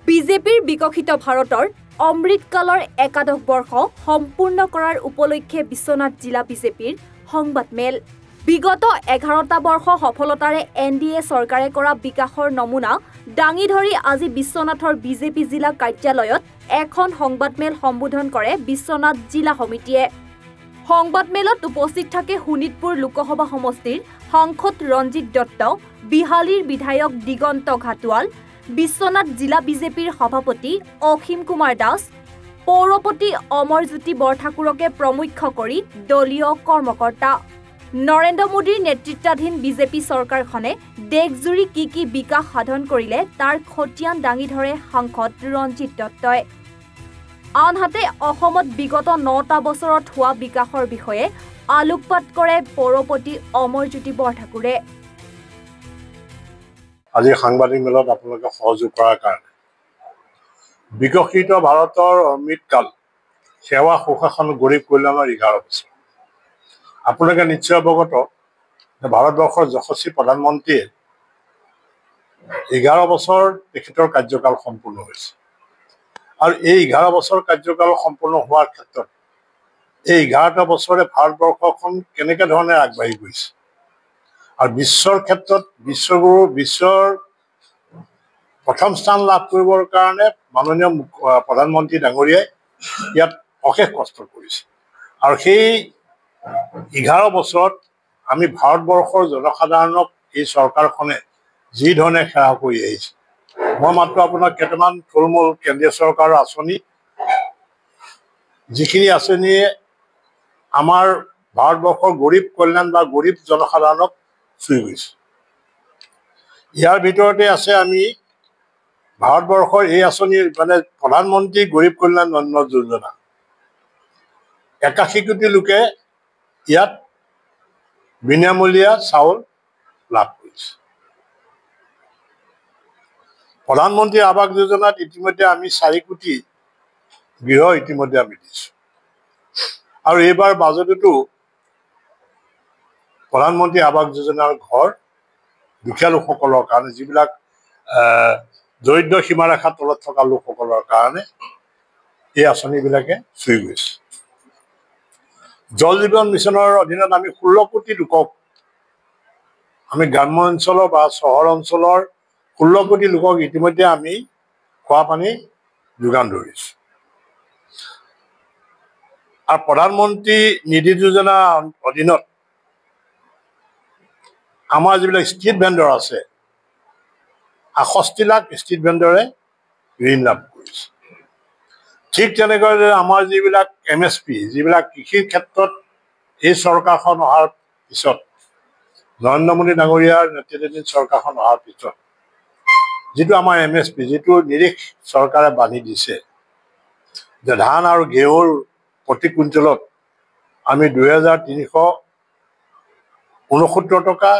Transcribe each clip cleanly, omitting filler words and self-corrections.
বিজেপিৰ বিকশিত ভাৰতৰ অমৃতকালৰ একাদশ বৰ্ষ সম্পূৰ্ণ কৰাৰ উপলক্ষে বিশ্বনাথ জিলা বিজেপিৰ সংবাদমেল। বিগত 11টা বৰ্ষ সফলতাৰে NDA চৰকাৰে কৰা বিকাশৰ নমুনা দাঙি ধৰি আজি বিশ্বনাথৰ বিজেপি জিলা কাৰ্যালয়ত এখন সংবাদমেল সম্বোধন কৰে বিশ্বনাথ জিলা সমিতিয়ে। সংবাদমেলত উপস্থিত থাকে শোণিতপুৰ লোকসভা সমষ্টিৰ সাংসদ ৰঞ্জিত দত্ত, বিহালীৰ বিধায়ক দিগন্ত ঘাটোৱাল, বিশ্বনাথ জিলা বিজেপিৰ সভাপতি অসীম কুমাৰ দাস, পৌৰপতি অমৰজ্যোতি বৰঠাকুৰকে প্ৰমুখ্য কৰি দলীয় কৰ্মকৰ্তা। নৰেন্দ্ৰ মোদীৰ নেতৃত্বাধীন বিজেপি চৰকাৰখনে দেশজুৰি কি বিকাশ সাধন কৰিলে তাৰ খতিয়ান দাঙি ধৰে সাংসদ ৰঞ্জিত দত্তই। আনহাতে অসমত বিগত 9টা বছৰত হোৱা বিকাশৰ বিষয়ে আলোকপাত কৰে পৌৰপতি অমৰজ্যোতি বৰঠাকুৰে। আজি সাংবাদিক মেলত আপোনালোকে সহযোগ কৰাৰ কাৰণে বিকশিত ভাৰতৰ অমৃতকাল সেৱা সুশাসন গৰীব কল্যাণৰ 11 বছৰ। আপোনালোকে নিশ্চয় অৱগত যে ভাৰতবৰ্ষৰ যশস্বী প্ৰধানমন্ত্ৰীয়ে 11 বছৰ তেখেতৰ কাৰ্যকাল সম্পূৰ্ণ হৈছে আৰু এই 11 বছৰ কাৰ্যকাল সম্পূৰ্ণ হোৱাৰ ক্ষেত্ৰত এই 11টা বছৰে ভাৰতবৰ্ষখন কেনেকে ধৰণে আগবাঢ়ি গৈছে আৰু বিশ্বৰ ক্ষেত্ৰত বিশ্বৰ প্ৰথম স্থান লাভ কৰিবৰ কাৰণে মাননীয় প্ৰধানমন্ত্ৰী ডাঙৰীয়াই ইয়াত অশেষ কষ্ট কৰিছে আৰু সেই 11 বছৰত আমি ভাৰতবৰ্ষৰ জনসাধাৰণক এই চৰকাৰখনে যি ধৰণে সেৱা কৰি আহিছে। মই মাত্ৰ আপোনাক কেইটামান থুলমূল কেন্দ্ৰীয় চৰকাৰৰ আঁচনি, যিখিনি আঁচনিয়ে আমাৰ ভাৰতবৰ্ষৰ গৰীব কল্যাণ বা গৰীব জনসাধাৰণক চুই গৈছে। ইয়াৰ ভিতৰতে আছে আমি ভাৰতবৰ্ষৰ এই আঁচনি মানে প্ৰধানমন্ত্ৰী গৰীব কল্যাণ অন্ন যোজনা। 81 কোটি লোকে ইয়াত বিনামূলীয়া চাউল লাভ কৰিছে। প্ৰধানমন্ত্ৰী আৱাস যোজনাত ইতিমধ্যে আমি 4 কোটি গৃহ ইতিমধ্যে আমি দিছোঁ আৰু এইবাৰ বাজেটতো প্ৰধানমন্ত্ৰী আৱাস যোজনাৰ ঘৰ দুখীয়া লোকসকলৰ কাৰণে, যিবিলাক দৰিদ্ৰ সীমাৰেখাৰ তলত থকা লোকসকলৰ কাৰণে এই আঁচনিবিলাকে চুই গৈছে। জল জীৱন মিছনৰ অধীনত আমি 16 কোটি লোকক, আমি গ্ৰাম্য অঞ্চলৰ বা চহৰ অঞ্চলৰ 16 কোটি লোকক ইতিমধ্যে আমি খোৱা পানী যোগান ধৰিছোঁ আৰু প্ৰধানমন্ত্ৰী নিধি যোজনা অধীনত আমাৰ যিবিলাক ষ্ট্ৰীট ভেণ্ডৰ আছে 68 লাখ ষ্ট্ৰীট ভেণ্ডৰে ঋণ লাভ কৰিছে। ঠিক তেনেকৈ আমাৰ যিবিলাক MSP, যিবিলাক কৃষিৰ ক্ষেত্ৰত এই চৰকাৰখন অহাৰ পিছত, নৰেন্দ্ৰ মোদী ডাঙৰীয়াৰ নেতৃত্বাধীন চৰকাৰখন অহাৰ পিছত যিটো আমাৰ MSP, যিটো নিৰিখ চৰকাৰে বান্ধি দিছে যে ধান আৰু ঘেঁহুৰ প্ৰতি কুইণ্টেলত আমি 2369 টকা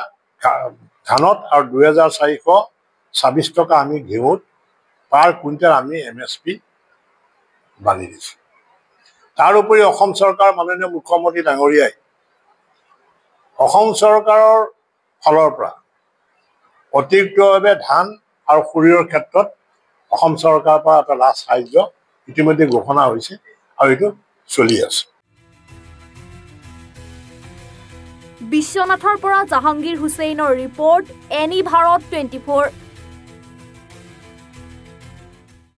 ধানত আৰু 2426 টকা আমি ঘেঁহুত পাৰ কুইণ্টেল আমি MSP বান্ধি দিছোঁ। তাৰ উপৰি অসম চৰকাৰ মাননীয় মুখ্যমন্ত্ৰী ডাঙৰীয়াই অসম চৰকাৰৰ ফালৰ পৰা অতিৰিক্তভাৱে ধান আৰু সৰিয়হৰ ক্ষেত্ৰত অসম চৰকাৰৰ পৰা এটা ৰাজ সাহায্য ইতিমধ্যে ঘোষণা হৈছে আৰু এইটো চলি আছে। বিশ্বনাথৰ পৰা জাহাংগীৰ হুছেইনৰ ৰিপৰ্ট, এনি ভাৰত 24।